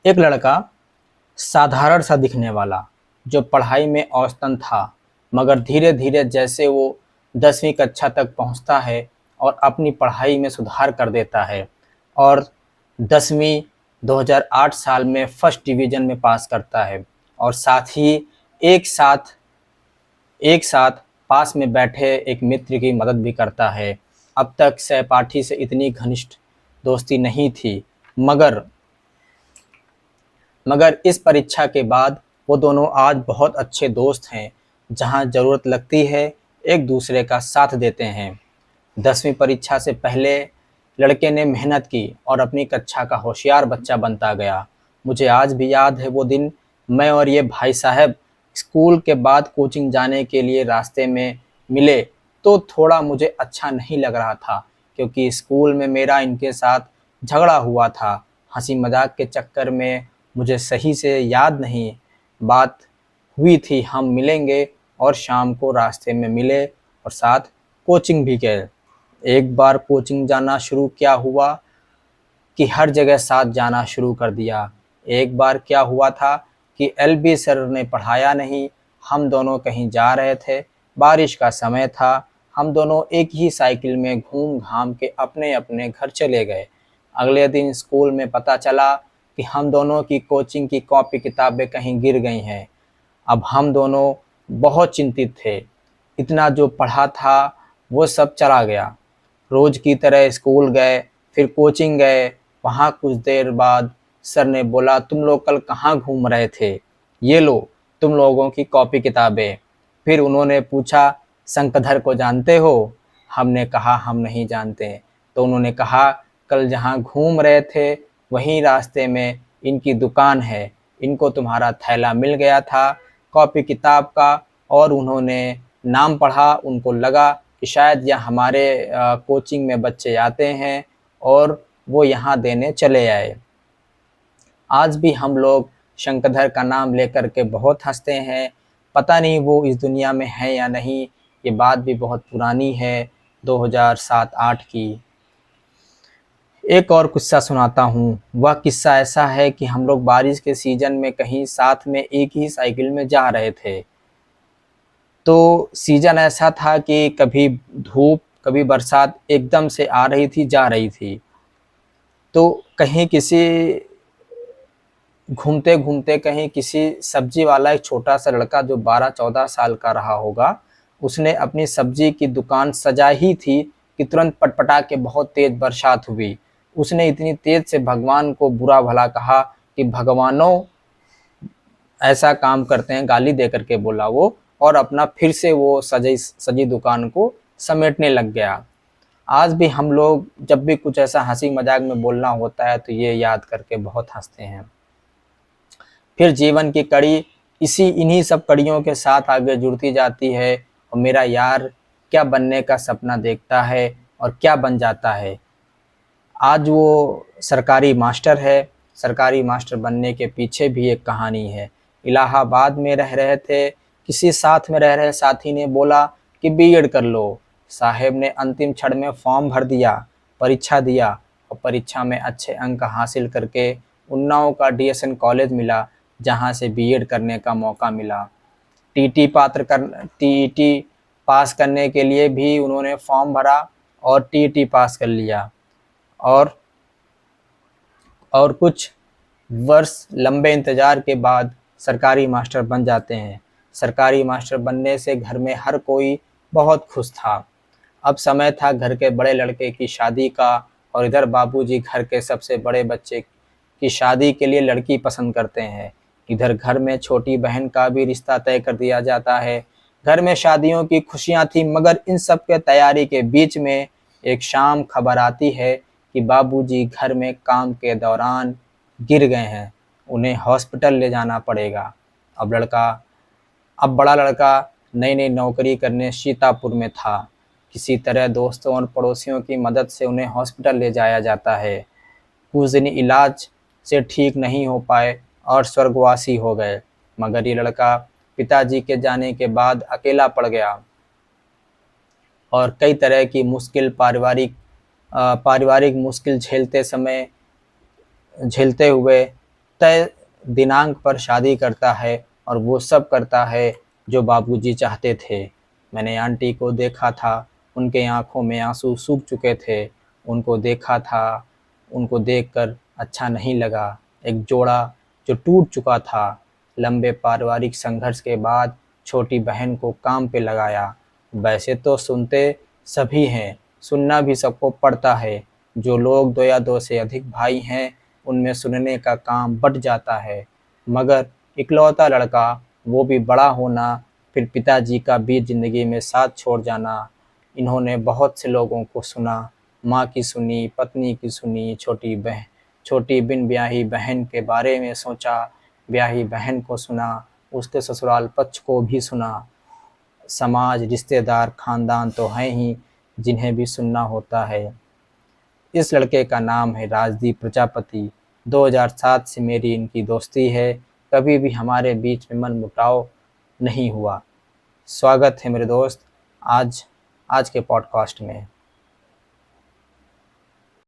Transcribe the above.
एक लड़का साधारण सा दिखने वाला, जो पढ़ाई में औसतन था, मगर धीरे-धीरे जैसे वो 10वीं कक्षा तक पहुँचता है और अपनी पढ़ाई में सुधार कर देता है और 10वीं 2008 साल में फर्स्ट डिवीज़न में पास करता है और साथ ही एक साथ एक साथ पास में बैठे एक मित्र की मदद भी करता है। अब तक सहपाठी से इतनी घनिष्ठ दोस्ती नहीं थी, मगर मगर इस परीक्षा के बाद वो दोनों आज बहुत अच्छे दोस्त हैं। जहाँ ज़रूरत लगती है, एक दूसरे का साथ देते हैं। 10वीं परीक्षा से पहले लड़के ने मेहनत की और अपनी कक्षा का होशियार बच्चा बनता गया। मुझे आज भी याद है वो दिन। मैं और ये भाई साहब स्कूल के बाद कोचिंग जाने के लिए रास्ते में मिले तो थोड़ा मुझे अच्छा नहीं लग रहा था, क्योंकि स्कूल में मेरा इनके साथ झगड़ा हुआ था। हंसी मजाक के चक्कर में मुझे सही से याद नहीं बात हुई थी। हम मिलेंगे और शाम को रास्ते में मिले और साथ कोचिंग भी गए। एक बार कोचिंग जाना शुरू क्या हुआ कि हर जगह साथ जाना शुरू कर दिया। एक बार क्या हुआ था कि एलबी सर ने पढ़ाया नहीं, हम दोनों कहीं जा रहे थे, बारिश का समय था, हम दोनों एक ही साइकिल में घूम-घाम के अपने-अपने घर चले गए। अगले दिन स्कूल में पता चला कि हम दोनों की कोचिंग की कॉपी किताबें कहीं गिर गई हैं। अब हम दोनों बहुत चिंतित थे। इतना जो पढ़ा था वो सब चला गया। रोज की तरह स्कूल गए, फिर कोचिंग गए। वहाँ कुछ देर बाद सर ने बोला, तुम लोग कल कहाँ घूम रहे थे? ये लो तुम लोगों की कॉपी किताबें। फिर उन्होंने पूछा, शंकधर को जानते हो? हमने कहा हम नहीं जानते। तो उन्होंने कहा, कल जहाँ घूम रहे थे वहीं रास्ते में इनकी दुकान है, इनको तुम्हारा थैला मिल गया था कॉपी किताब का। और उन्होंने नाम पढ़ा, उनको लगा कि शायद यह हमारे कोचिंग में बच्चे आते हैं और वो यहाँ देने चले आए। आज भी हम लोग शंकधर का नाम लेकर के बहुत हंसते हैं। पता नहीं वो इस दुनिया में है या नहीं। ये बात भी बहुत पुरानी है, 2007-8 की। एक और किस्सा सुनाता हूँ। वह किस्सा ऐसा है कि हम लोग बारिश के सीज़न में कहीं साथ में एक ही साइकिल में जा रहे थे। तो सीज़न ऐसा था कि कभी धूप, कभी बरसात एकदम से आ रही थी, जा रही थी। तो कहीं किसी घूमते-घूमते कहीं किसी सब्जी वाला एक छोटा-सा लड़का जो 12-14 साल का रहा होगा, उसने अपनी सब्जी की दुकान सजा ही थी कि तुरंत पटपटा के बहुत तेज़ बरसात हुई। उसने इतनी तेज़ से भगवान को बुरा-भला कहा कि भगवानों ऐसा काम करते हैं, गाली दे कर के बोला वो, और अपना फिर से वो सजी दुकान को समेटने लग गया। आज भी हम लोग जब भी कुछ ऐसा हँसी मजाक में बोलना होता है तो ये याद करके बहुत हँसते हैं। फिर जीवन की कड़ी इन्हीं सब कड़ियों के साथ आगे जुड़ती जाती है और मेरा यार क्या बनने का सपना देखता है और क्या बन जाता है। आज वो सरकारी मास्टर है। सरकारी मास्टर बनने के पीछे भी एक कहानी है। इलाहाबाद में रह रहे थे, किसी साथ में रह रहे साथी ने बोला कि बीएड कर लो। साहेब ने अंतिम क्षण में फॉर्म भर दिया, परीक्षा दिया और परीक्षा में अच्छे अंक हासिल करके उन्नाव का डीएसएन कॉलेज मिला, जहाँ से बीएड करने का मौका मिला। टीईटी पास करने के लिए भी उन्होंने फॉर्म भरा और टीईटी पास कर लिया और कुछ वर्ष लंबे इंतज़ार के बाद सरकारी मास्टर बन जाते हैं। सरकारी मास्टर बनने से घर में हर कोई बहुत खुश था। अब समय था घर के बड़े लड़के की शादी का और इधर बाबूजी घर के सबसे बड़े बच्चे की शादी के लिए लड़की पसंद करते हैं। इधर घर में छोटी बहन का भी रिश्ता तय कर दिया जाता है। घर में शादियों की खुशियां थी, मगर इन सब के तैयारी के बीच में एक शाम खबर आती है कि बाबूजी घर में काम के दौरान गिर गए हैं, उन्हें हॉस्पिटल ले जाना पड़ेगा। अब बड़ा लड़का नई नई नौकरी करने सीतापुर में था। किसी तरह दोस्तों और पड़ोसियों की मदद से उन्हें हॉस्पिटल ले जाया जाता है। कुछ दिन इलाज से ठीक नहीं हो पाए और स्वर्गवासी हो गए, मगर ये लड़का पिताजी के जाने के बाद अकेला पड़ गया और कई तरह की पारिवारिक मुश्किल झेलते हुए तय दिनांक पर शादी करता है और वो सब करता है जो बाबूजी चाहते थे। मैंने आंटी को देखा था, उनके आँखों में आंसू सूख चुके थे। उनको देखा था, उनको देखकर अच्छा नहीं लगा। एक जोड़ा जो टूट चुका था। लंबे पारिवारिक संघर्ष के बाद छोटी बहन को काम पे लगाया। वैसे तो सुनते सभी हैं, सुनना भी सबको पड़ता है। जो लोग 2 या 2 से अधिक भाई हैं, उनमें सुनने का काम बँट जाता है। मगर इकलौता लड़का, वो भी बड़ा होना, फिर पिताजी का बीच ज़िंदगी में साथ छोड़ जाना। इन्होंने बहुत से लोगों को सुना, माँ की सुनी, पत्नी की सुनी, छोटी बिन ब्याही बहन के बारे में सोचा, ब्याही बहन को सुना, उसके ससुराल पक्ष को भी सुना। समाज, रिश्तेदार, खानदान तो हैं ही जिन्हें भी सुनना होता है। इस लड़के का नाम है राजदीप प्रजापति। 2007 से मेरी इनकी दोस्ती है। कभी भी हमारे बीच में मनमुटाव नहीं हुआ। स्वागत है मेरे दोस्त आज आज के पॉडकास्ट में।